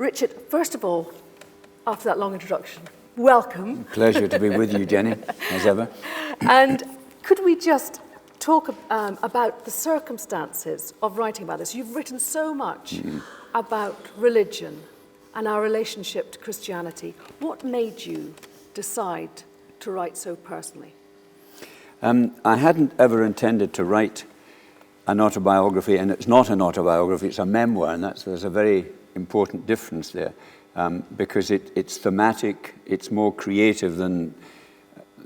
Richard, first of all, after that long introduction, welcome. Pleasure to be with you, Jenny, as ever. And could we just talk about the circumstances of writing about this? You've written so much about religion and our relationship to Christianity. What made you decide to write so personally? I hadn't ever intended to write an autobiography, and it's not an autobiography, it's a memoir, and there's a very important difference there, because it's thematic, it's more creative than...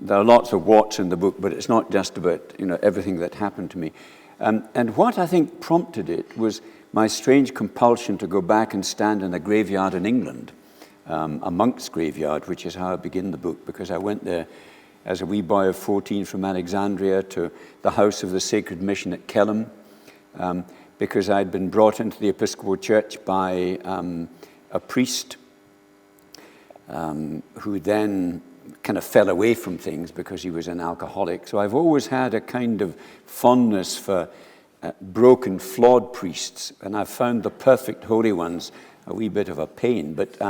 There are lots of what's in the book, but it's not just about everything that happened to me. And what I think prompted it was my strange compulsion to go back and stand in a graveyard in England, a monk's graveyard, which is how I begin the book, because I went there as a wee boy of 14 from Alexandria to the house of the Sacred Mission at Kelham, because I'd been brought into the Episcopal Church by a priest who then kind of fell away from things because he was an alcoholic. So I've always had a kind of fondness for broken, flawed priests, and I've found the perfect holy ones a wee bit of a pain. But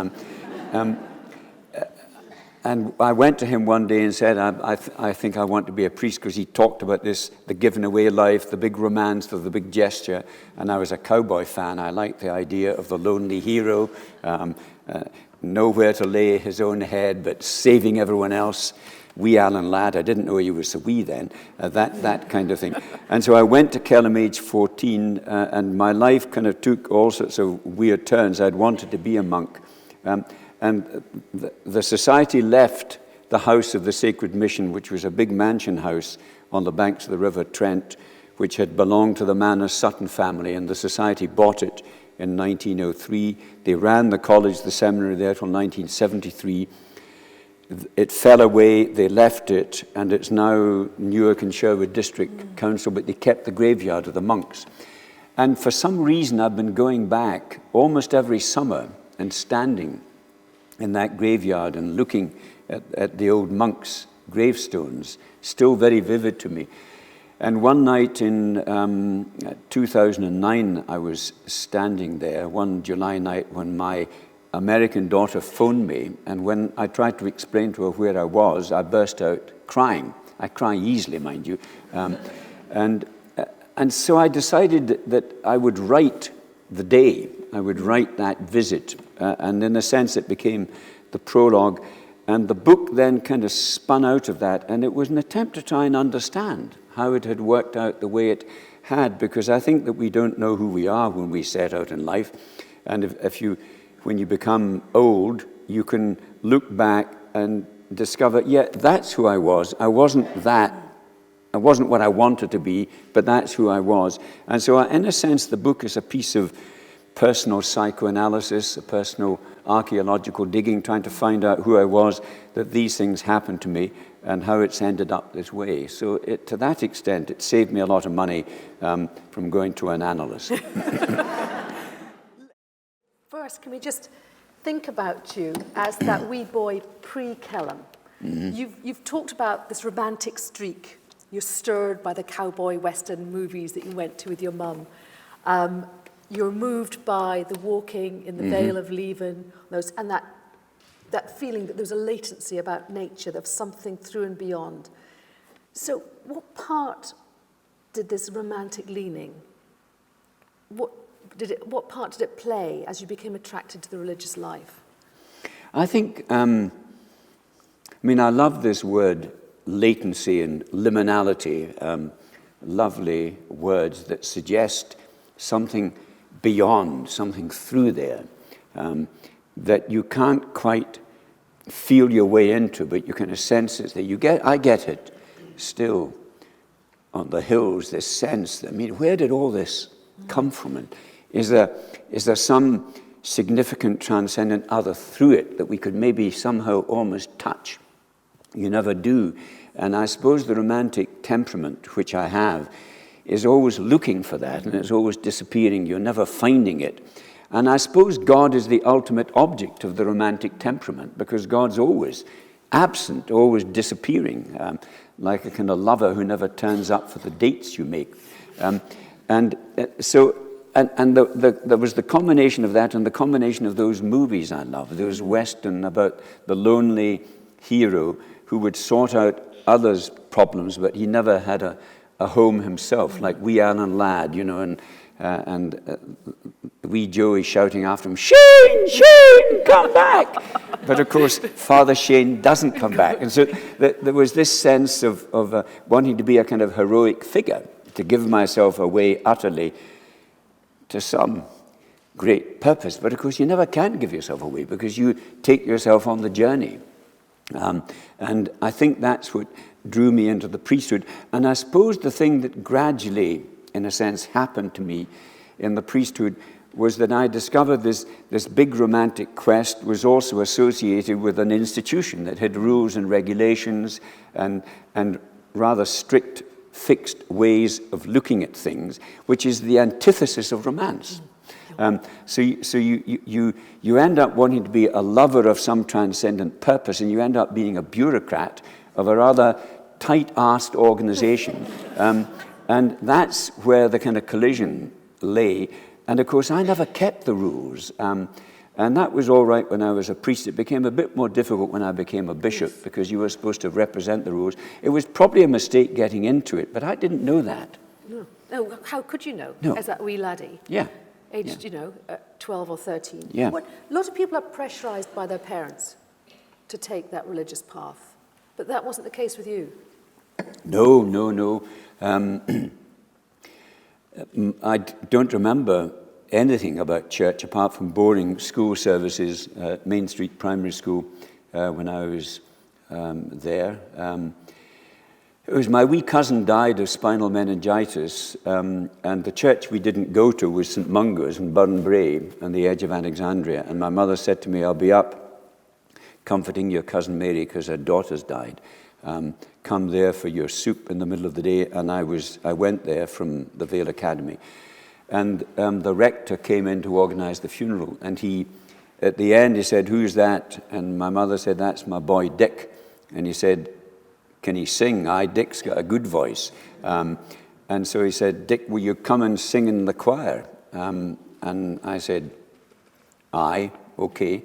and I went to him one day and said, I think I want to be a priest, because he talked about this, the given away life, the big romance, the big gesture. And I was a cowboy fan. I liked the idea of the lonely hero, nowhere to lay his own head, but saving everyone else. Wee Alan Ladd, I didn't know he was so wee then, that kind of thing. And so I went to Kelham age 14, and my life kind of took all sorts of weird turns. I'd wanted to be a monk. And the society left the house of the Sacred Mission, which was a big mansion house on the banks of the River Trent, which had belonged to the Manor Sutton family, and the society bought it in 1903. They ran the college, the seminary there till 1973. It fell away, they left it, and it's now Newark and Sherwood District Council, but they kept the graveyard of the monks. And for some reason, I've been going back almost every summer and standing in that graveyard and looking at the old monks' gravestones, still very vivid to me. And one night in 2009, I was standing there, one July night, when my American daughter phoned me, and when I tried to explain to her where I was, I burst out crying. I cry easily, mind you. And so I decided that I would write the day. I would write that visit, and in a sense it became the prologue, and the book then kind of spun out of that, and it was an attempt to try and understand how it had worked out the way it had, because I think that we don't know who we are when we set out in life, and when you become old, you can look back and discover, yeah, that's who I was. I wasn't what I wanted to be, but that's who I was. And so in a sense, the book is a piece of personal psychoanalysis, a personal archaeological digging, trying to find out who I was, that these things happened to me, and how it's ended up this way. So to that extent, it saved me a lot of money from going to an analyst. First, can we just think about you as that wee boy pre-Kelham? You've talked about this romantic streak. You're stirred by the cowboy western movies that you went to with your mum. You're moved by the walking in the Vale of Leaving, and that feeling that there's a latency about nature, of something through and beyond. So what part did this romantic leaning, what part did it play as you became attracted to the religious life? I think, I love this word, latency and liminality, lovely words that suggest something beyond, something through there, that you can't quite feel your way into, but you kind of sense it. I get it still on the hills, this sense that, where did all this come from? And is there some significant transcendent other through it that we could maybe somehow almost touch? You never do. And I suppose the romantic temperament, which I have, is always looking for that, and it's always disappearing. You're never finding it. And I suppose God is the ultimate object of the romantic temperament, because God's always absent, always disappearing, like a kind of lover who never turns up for the dates you make. So there was the combination of that and the combination of those movies I love. There was Western about the lonely hero who would sort out others' problems, but he never had a home himself, like Wee Allen Ladd, you know, and wee Joey shouting after him, Shane, Shane, come back! But of course, Father Shane doesn't come back. And so there was this sense of wanting to be a kind of heroic figure, to give myself away utterly to some great purpose. But of course, you never can give yourself away because you take yourself on the journey. And I think that's what drew me into the priesthood. And I suppose the thing that gradually, in a sense, happened to me in the priesthood was that I discovered this big romantic quest was also associated with an institution that had rules and regulations and rather strict, fixed ways of looking at things, which is the antithesis of romance. So you end up wanting to be a lover of some transcendent purpose, and you end up being a bureaucrat of a rather tight-arsed organization. And that's where the kind of collision lay. And of course, I never kept the rules. And that was all right when I was a priest. It became a bit more difficult when I became a bishop because you were supposed to represent the rules. It was probably a mistake getting into it, but I didn't know that. No. No, how could you know? No. As that wee laddie? Yeah. Aged, 12 or 13. Yeah. A lot of people are pressurized by their parents to take that religious path. But that wasn't the case with you. No. I don't remember anything about church apart from boring school services at Main Street Primary School when I was there. It was my wee cousin died of spinal meningitis, and the church we didn't go to was St Mungo's in Burnbrae on the edge of Alexandria. And my mother said to me, I'll be up comforting your cousin Mary because her daughter's died. Come there for your soup in the middle of the day. And I went there from the Vale Academy. And the rector came in to organize the funeral. And at the end, he said, who's that? And my mother said, that's my boy Dick. And he said, can he sing? Aye, Dick's got a good voice. And so he said, Dick, will you come and sing in the choir? And I said, aye, okay.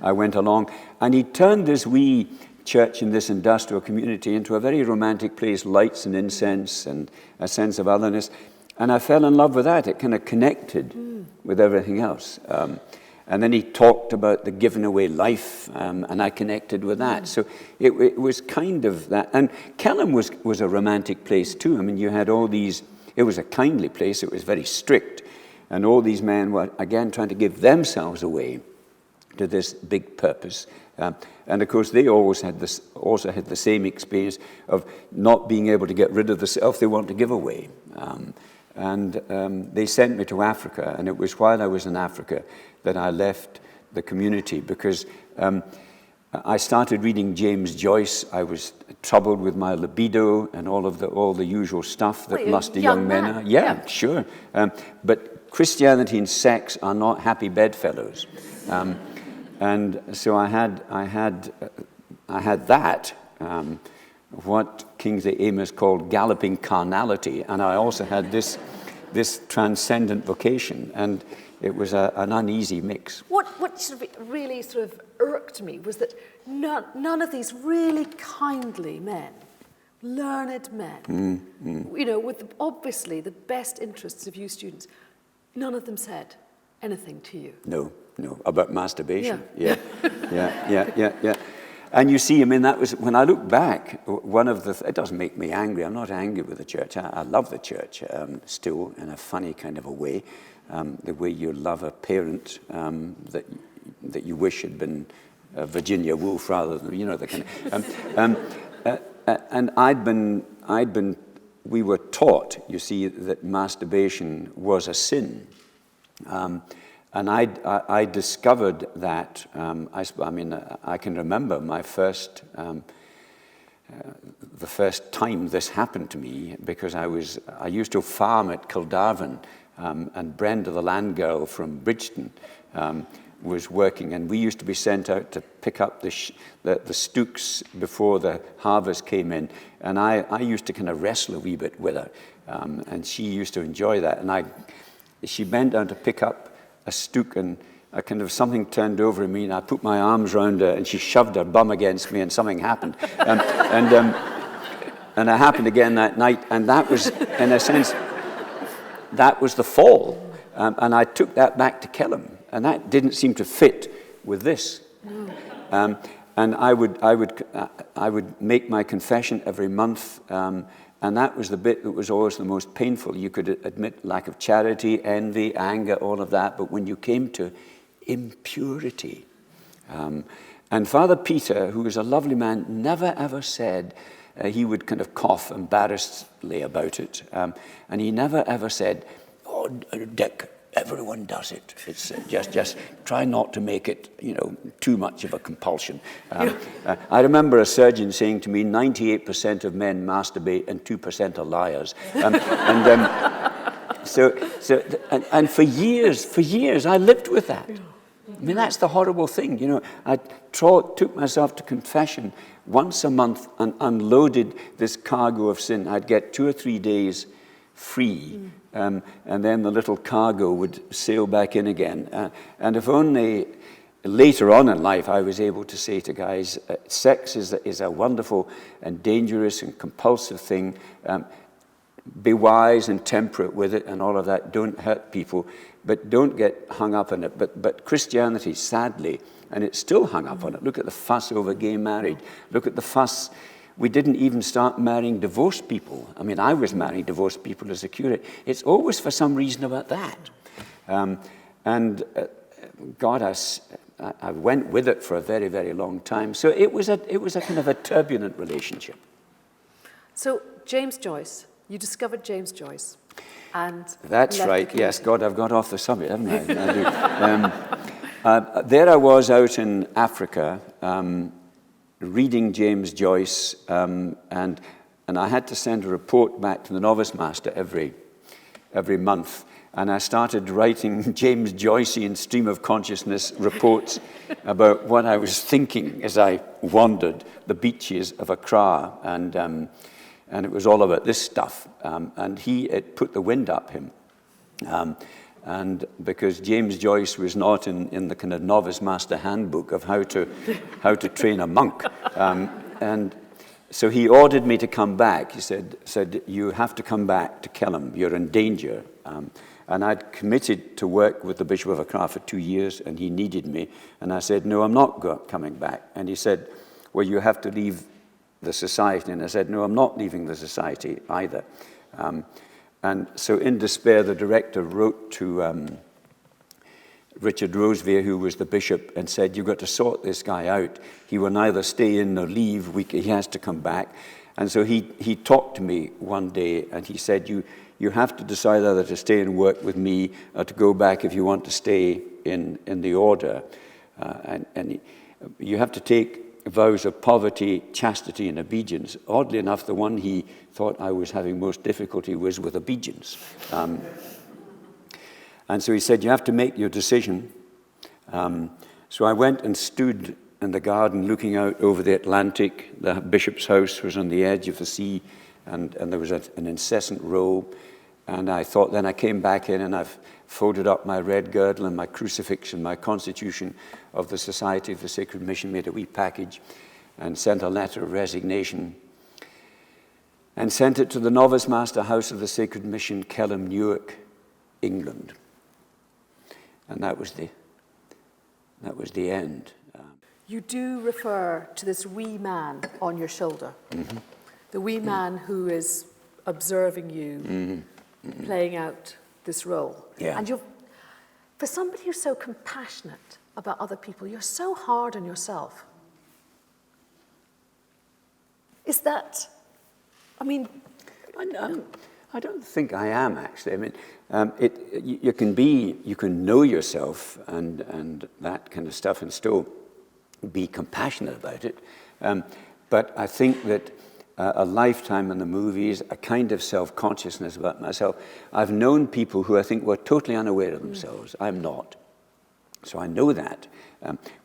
I went along. And he turned this wee church in this industrial community into a very romantic place, lights and incense and a sense of otherness. And I fell in love with that. It kind of connected with everything else. And then he talked about the given away life, and I connected with that. So it was kind of that. And Kelham was a romantic place too. I mean, you had all these, it was a kindly place, it was very strict. And all these men were, again, trying to give themselves away to this big purpose. And of course, they also had the same experience of not being able to get rid of the self they want to give away. They sent me to Africa, and it was while I was in Africa that I left the community because I started reading James Joyce. I was troubled with my libido and all the usual stuff that lusty young men are. Yeah, sure. But Christianity and sex are not happy bedfellows. And so I had that, what King Amos called galloping carnality, and I also had this transcendent vocation, and it was an uneasy mix. What sort of really sort of irked me was that none of these really kindly men, learned men, with obviously the best interests of you students, none of them said anything to you. No, about masturbation. Yeah. And you see, I mean, that was, when I look back, it doesn't make me angry. I'm not angry with the church. I love the church still in a funny kind of a way, the way you love a parent that you wish had been Virginia Woolf rather than, the kind of... and we were taught, you see, that masturbation was a sin. And I discovered that, I can remember my the first time this happened to me, because I used to farm at Kildarvan, and Brenda, the land girl from Bridgeton, was working, and we used to be sent out to pick up the stooks before the harvest came in, and I used to kind of wrestle a wee bit with her, and she used to enjoy that, and she bent down to pick up a stook, and a kind of something turned over me, and I put my arms around her, and she shoved her bum against me, and something happened. And it happened again that night, and that was, in a sense, that was the fall. And I took that back to Kelham, and that didn't seem to fit with this. And I would make my confession every month, and that was the bit that was always the most painful. You could admit lack of charity, envy, anger, all of that, but when you came to impurity, and Father Peter, who was a lovely man, never ever said, he would kind of cough embarrassedly about it, and he never ever said, "Oh, Dick, everyone does it. It's just try not to make it, too much of a compulsion." I remember a surgeon saying to me, 98% of men masturbate and 2% are liars. And for years, I lived with that. I mean, that's the horrible thing. I took myself to confession once a month and unloaded this cargo of sin. I'd get 2 or 3 days free, and then the little cargo would sail back in again. And if only later on in life I was able to say to guys, sex is a wonderful and dangerous and compulsive thing. Be wise and temperate with it and all of that. Don't hurt people, but don't get hung up on it. But Christianity, sadly, and it's still hung up on it. Look at the fuss over gay marriage. Look at the fuss. We didn't even start marrying divorced people. I mean, I was marrying divorced people as a curate. It's always for some reason about that. God, I went with it for a very, very long time. So it was a kind of a turbulent relationship. So James Joyce, you discovered James Joyce, and that's right. Yes, God, I've got off the subject, haven't I? There I was out in Africa, reading James Joyce, and I had to send a report back to the novice master every month, and I started writing James Joycean stream of consciousness reports about what I was thinking as I wandered the beaches of Accra, and it was all about this stuff, and it put the wind up him, and because James Joyce was not in the kind of novice master handbook of how to train a monk, and so he ordered me to come back. He said you have to come back to Kelham. You're in danger. And I'd committed to work with the Bishop of Accra for 2 years, and he needed me. And I said, no, I'm not coming back. And he said, well, you have to leave the society. And I said, no, I'm not leaving the society either. And so in despair, the director wrote to Richard Rosevere, who was the bishop, and said, you've got to sort this guy out. He will neither stay in nor leave. He has to come back. And so he talked to me one day, and he said, you have to decide either to stay and work with me or to go back if you want to stay in the order. And you have to take vows of poverty, chastity, and obedience. Oddly enough, the one he thought I was having most difficulty was with obedience. And so he said, you have to make your decision. So I went and stood in the garden looking out over the Atlantic. The bishop's house was on the edge of the sea, and there was an incessant row. And I thought, then I came back in and I've folded up my red girdle and my crucifix and my constitution of the Society of the Sacred Mission, made a wee package and sent a letter of resignation and sent it to the Novice Master House of the Sacred Mission, Kelham, Newark, England. And that was the end. You do refer to this wee man on your shoulder, the wee man who is observing you, playing out this role. Yeah. And for somebody who's so compassionate about other people, you're so hard on yourself. Is that, I mean... I don't think I am, actually. I mean, you can know yourself and that kind of stuff and still be compassionate about it. But I think that a lifetime in the movies, a kind of self-consciousness about myself. I've known people who I think were totally unaware of themselves. I'm not. So I know that,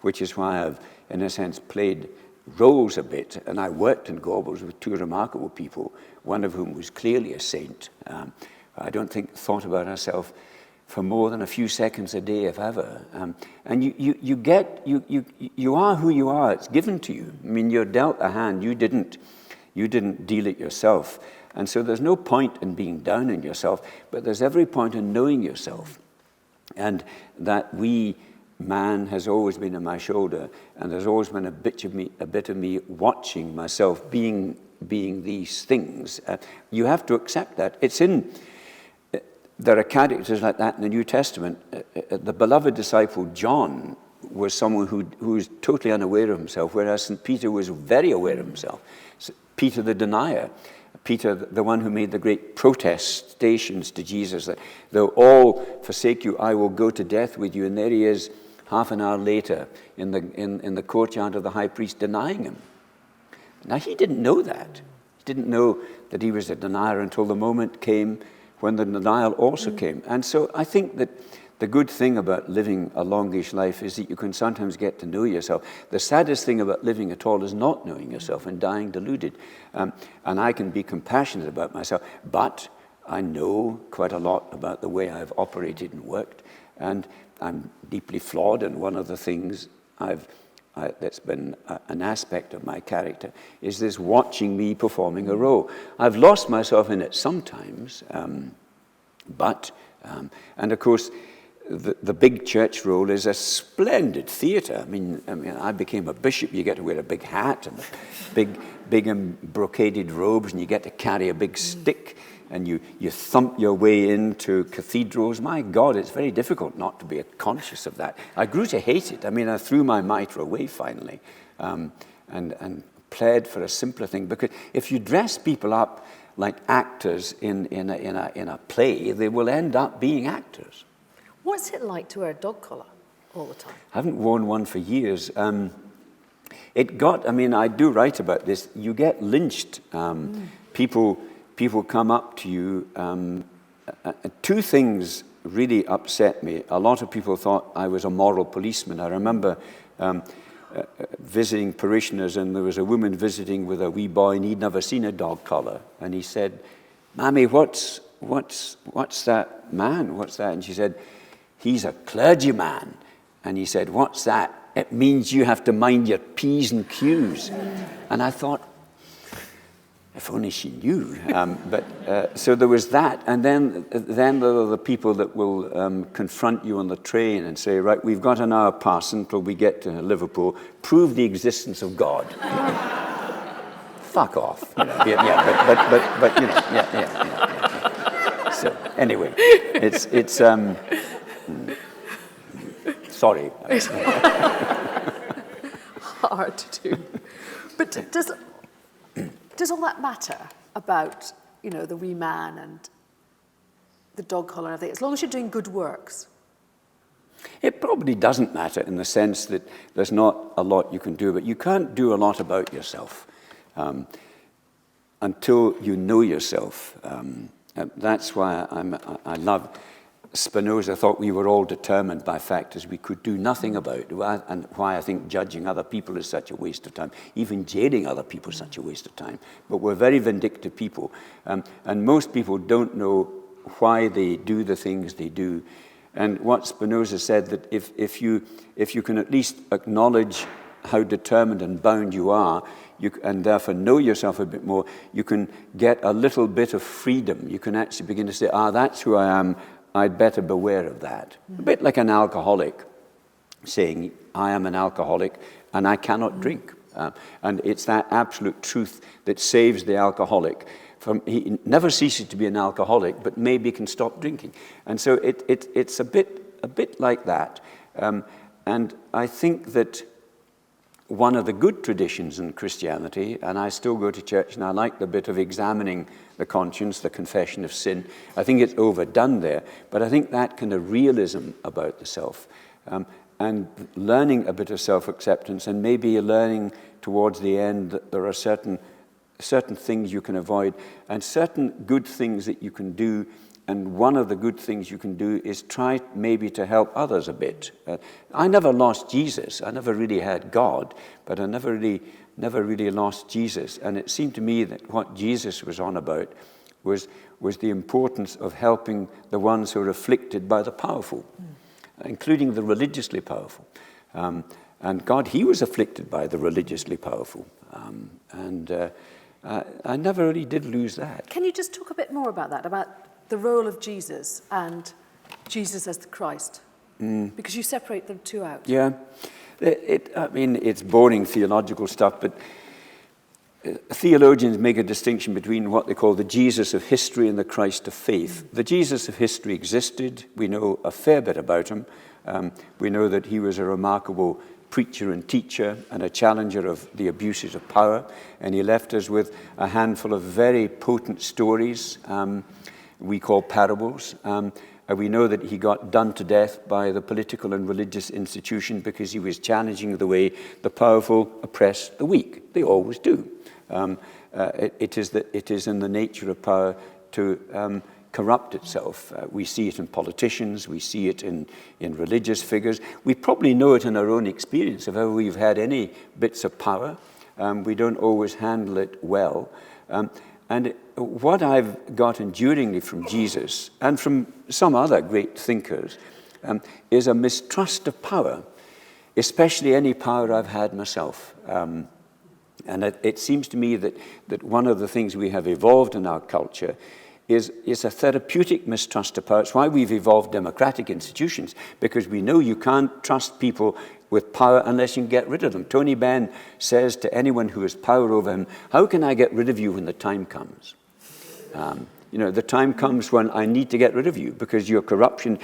which is why I've, in a sense, played roles a bit. And I worked in Gorbals with 2 remarkable people, one of whom was clearly a saint. I don't think thought about herself for more than a few seconds a day, if ever. And you are who you are. It's given to you. I mean, you're dealt a hand. You didn't deal it yourself. And so there's no point in being down on yourself, but there's every point in knowing yourself. And that man has always been on my shoulder, and there's always been a bit of me watching myself being these things. You have to accept that. There are characters like that in the New Testament. The beloved disciple John was someone who was totally unaware of himself, whereas St. Peter was very aware of himself. Peter the denier, Peter the one who made the great protestations to Jesus that though all forsake you, I will go to death with you. And there he is, half an hour later, in the courtyard of the high priest, denying him. Now he didn't know that. He didn't know that he was a denier until the moment came when the denial also came. And so I think that the good thing about living a longish life is that you can sometimes get to know yourself. The saddest thing about living at all is not knowing yourself and dying deluded. And I can be compassionate about myself, but I know quite a lot about the way I've operated and worked. And I'm deeply flawed, and one of the things that's been an aspect of my character is this watching me performing a role. I've lost myself in it sometimes, and of course, the big church role is a splendid theatre. I mean, I became a bishop. You get to wear a big hat and big brocaded robes, and you get to carry a big stick, and you thump your way into cathedrals. My God, it's very difficult not to be conscious of that. I grew to hate it. I mean, I threw my mitre away finally, and pled for a simpler thing. Because if you dress people up like actors in a play, they will end up being actors. What's it like to wear a dog collar all the time? I haven't worn one for years. I do write about this. You get lynched. People come up to you. Two things really upset me. A lot of people thought I was a moral policeman. I remember visiting parishioners, and there was a woman visiting with a wee boy, and he'd never seen a dog collar. And he said, "Mammy, what's that man? What's that?" And she said, "He's a clergyman." And he said, "What's that?" "It means you have to mind your P's and Q's." And I thought, if only she knew. So there was that. And then there are the people that will confront you on the train and say, "Right, we've got an hour pass until we get to Liverpool. Prove the existence of God." Fuck off. You know. But you know, yeah. So anyway, it's sorry. It's hard to do. But does all that matter about, the wee man and the dog collar and everything, as long as you're doing good works? It probably doesn't matter in the sense that there's not a lot you can do, but you can't do a lot about yourself until you know yourself. That's why I love Spinoza. Thought we were all determined by factors we could do nothing about, and why I think judging other people is such a waste of time. Even jailing other people is such a waste of time. But we're very vindictive people, and most people don't know why they do the things they do. And what Spinoza said, that if you can at least acknowledge how determined and bound you are, and therefore know yourself a bit more, you can get a little bit of freedom. You can actually begin to say, that's who I am. I'd better beware of that. A bit like an alcoholic saying, I am an alcoholic and I cannot drink. And it's that absolute truth that saves the alcoholic. He never ceases to be an alcoholic, but maybe can stop drinking. And so it's a bit like that. And I think that one of the good traditions in Christianity, and I still go to church and I like the bit of examining the conscience, the confession of sin. I think it's overdone there, but I think that kind of realism about the self, and learning a bit of self-acceptance, and maybe learning towards the end that there are certain things you can avoid and certain good things that you can do. And one of the good things you can do is try maybe to help others a bit. I never lost Jesus. I never really had God, but I never really lost Jesus. And it seemed to me that what Jesus was on about was the importance of helping the ones who are afflicted by the powerful, including the religiously powerful. And God, he was afflicted by the religiously powerful. I never really did lose that. Can you just talk a bit more about that, about the role of Jesus and Jesus as the Christ? Because you separate them two out. Yeah. It's boring theological stuff, but theologians make a distinction between what they call the Jesus of history and the Christ of faith. The Jesus of history existed. We know a fair bit about him. We know that he was a remarkable preacher and teacher and a challenger of the abuses of power, and he left us with a handful of very potent stories we call parables. We know that he got done to death by the political and religious institution because he was challenging the way the powerful oppress the weak. They always do. It is in the nature of power to corrupt itself. We see it in politicians, we see it in religious figures. We probably know it in our own experience. If ever we've had any bits of power, we don't always handle it well. And what I've got enduringly from Jesus and from some other great thinkers is a mistrust of power, especially any power I've had myself. And it seems to me that one of the things we have evolved in our culture is a therapeutic mistrust of power. It's why we've evolved democratic institutions, because we know you can't trust people with power unless you can get rid of them. Tony Benn says to anyone who has power over him, how can I get rid of you when the time comes? The time comes when I need to get rid of you because your corruption,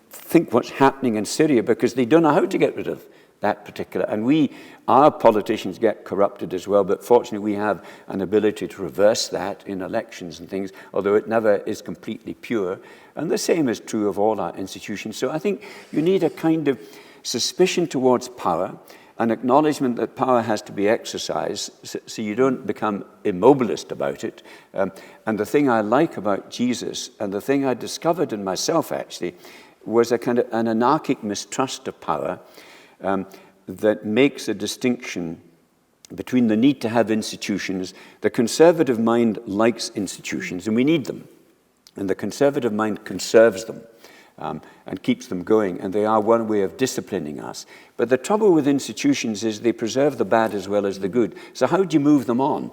think what's happening in Syria, because they don't know how to get rid of that particular. And our politicians get corrupted as well, but fortunately we have an ability to reverse that in elections and things, although it never is completely pure. And the same is true of all our institutions. So I think you need a kind of suspicion towards power, an acknowledgement that power has to be exercised so you don't become immobilist about it. And the thing I like about Jesus, and the thing I discovered in myself actually, was a kind of an anarchic mistrust of power that makes a distinction between the need to have institutions. The conservative mind likes institutions, and we need them. And the conservative mind conserves them. And keeps them going, and they are one way of disciplining us. But the trouble with institutions is they preserve the bad as well as the good. So how do you move them on?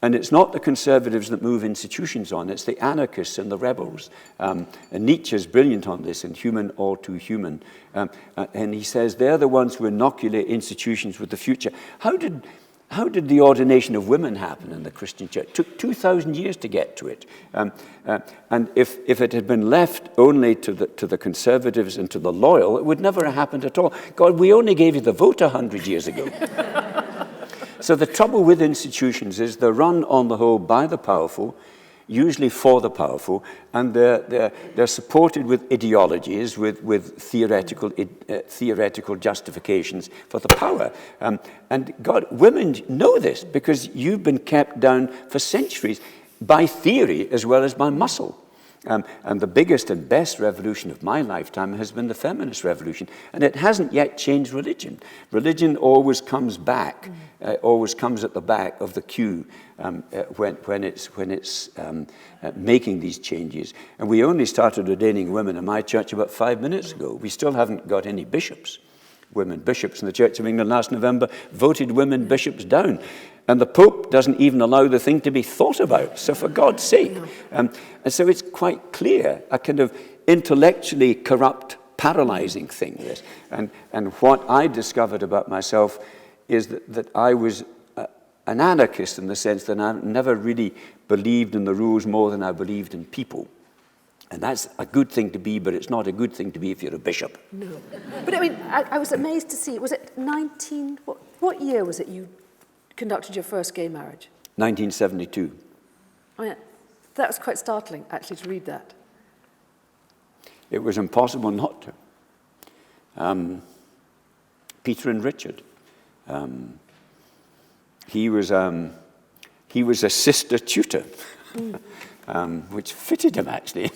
And it's not the conservatives that move institutions on, it's the anarchists and the rebels. And Nietzsche's brilliant on this in Human, All Too Human. And he says they're the ones who inoculate institutions with the future. How did the ordination of women happen in the Christian church? It took 2,000 years to get to it. And if it had been left only to the conservatives and to the loyal, it would never have happened at all. God, we only gave you the vote 100 years ago. So the trouble with institutions is they're run on the whole by the powerful, usually for the powerful, and they're supported with ideologies, with theoretical justifications for the power. And God, women know this because you've been kept down for centuries by theory as well as by muscle. And the biggest and best revolution of my lifetime has been the feminist revolution. And it hasn't yet changed religion. Religion always comes back, always comes at the back of the queue when it's making these changes. And we only started ordaining women in my church about 5 minutes ago. We still haven't got any bishops. Women bishops in the Church of England last November voted women bishops down. And the Pope doesn't even allow the thing to be thought about. So for God's sake. And so it's quite clear, a kind of intellectually corrupt, paralyzing thing, this. And what I discovered about myself is that I was an anarchist in the sense that I never really believed in the rules more than I believed in people. And that's a good thing to be, but it's not a good thing to be if you're a bishop. No. But I was amazed to see, was it 19, what year was it you conducted your first gay marriage? 1972. That was quite startling, actually, to read that. It was impossible not to. Peter and Richard. He was a sister tutor, which fitted him, actually.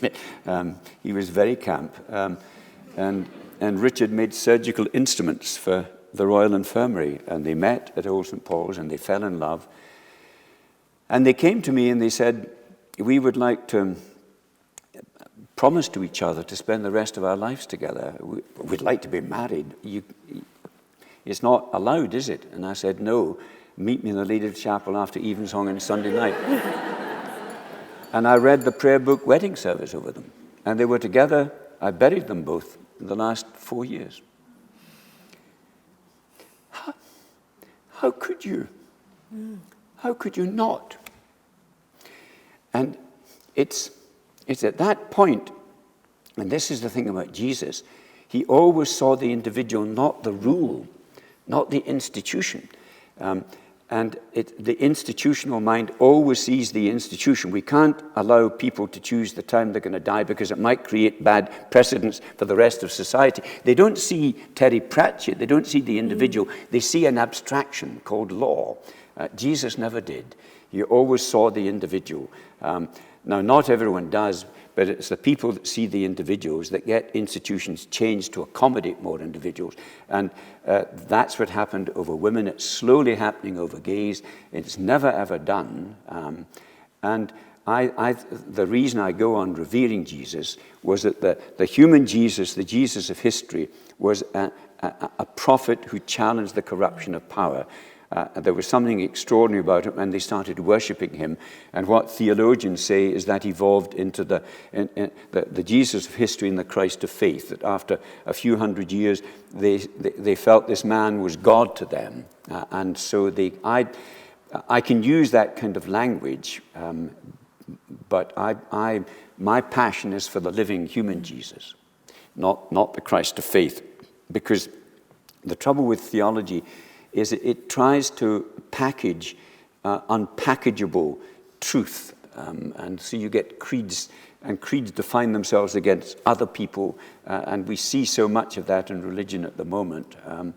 He was very camp. And Richard made surgical instruments for the Royal Infirmary, and they met at Old St. Paul's, and they fell in love. And they came to me and they said, we would like to promise to each other to spend the rest of our lives together. We'd like to be married. It's not allowed, is it? And I said, no, meet me in the Lady Chapel after evensong on Sunday night. And I read the prayer book wedding service over them. And they were together. I buried them both in the last 4 years. How could you? How could you not? And it's at that point, and this is the thing about Jesus, he always saw the individual, not the rule, not the institution. And the institutional mind always sees the institution. We can't allow people to choose the time they're going to die because it might create bad precedents for the rest of society. They don't see Terry Pratchett. They don't see the individual. They see an abstraction called law. Jesus never did. He always saw the individual. Now, not everyone does, but it's the people that see the individuals that get institutions changed to accommodate more individuals. And that's what happened over women. It's slowly happening over gays. It's never, ever done. And the reason I go on revering Jesus was that the human Jesus, the Jesus of history, was a prophet who challenged the corruption of power. There was something extraordinary about him, and they started worshipping him. And what theologians say is that evolved into the Jesus of history and the Christ of faith, that after a few hundred years, they felt this man was God to them. And so I can use that kind of language, but my passion is for the living human Jesus, not the Christ of faith. Because the trouble with theology is it tries to package unpackageable truth. And so you get creeds, and creeds define themselves against other people, and we see so much of that in religion at the moment. And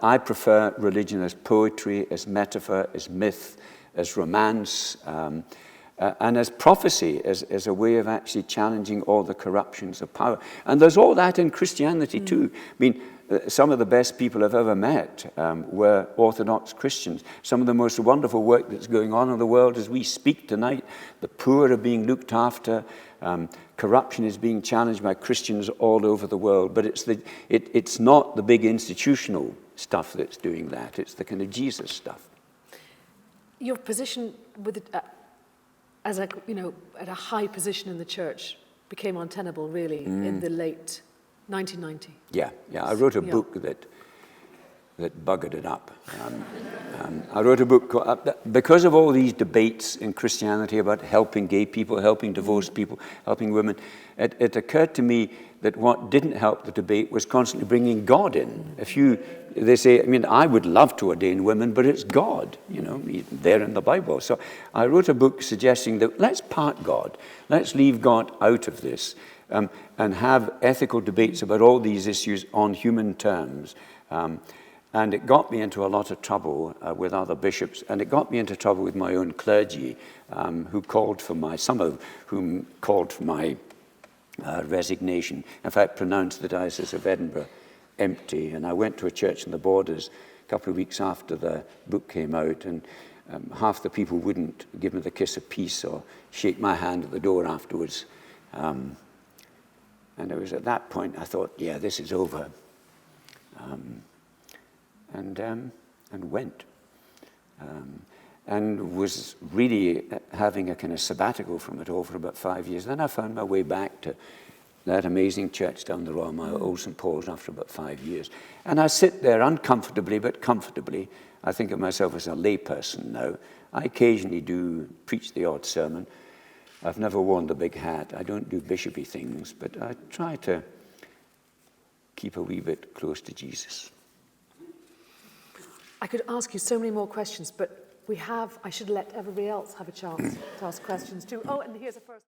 I prefer religion as poetry, as metaphor, as myth, as romance, and as prophecy, as a way of actually challenging all the corruptions of power. And there's all that in Christianity too. I mean, some of the best people I've ever met were Orthodox Christians. Some of the most wonderful work that's going on in the world as we speak tonight. The poor are being looked after. Corruption is being challenged by Christians all over the world. But it's not the big institutional stuff that's doing that. It's the kind of Jesus stuff. Your position with as a at a high position in the church became untenable really in the late 1990. Yeah. I wrote a book that buggered it up. I wrote a book because of all these debates in Christianity about helping gay people, helping divorced people, helping women. It occurred to me that what didn't help the debate was constantly bringing God in. They say, I would love to ordain women, but it's God, they're in the Bible. So I wrote a book suggesting that let's park God. Let's leave God out of this and have ethical debates about all these issues on human terms. And it got me into a lot of trouble with other bishops, and it got me into trouble with my own clergy, some of whom called for my resignation. In fact, pronounced the Diocese of Edinburgh empty. And I went to a church in the Borders a couple of weeks after the book came out, and half the people wouldn't give me the kiss of peace or shake my hand at the door afterwards. And it was at that point I thought, yeah, this is over. And went. And was really having a kind of sabbatical from it all for about 5 years. Then I found my way back to that amazing church down the Royal Mile, Old St. Paul's, after about 5 years. And I sit there uncomfortably, but comfortably. I think of myself as a layperson now. I occasionally do preach the odd sermon. I've never worn the big hat. I don't do bishopy things, but I try to keep a wee bit close to Jesus. I could ask you so many more questions, but I should let everybody else have a chance to ask questions too. Oh, and here's a first.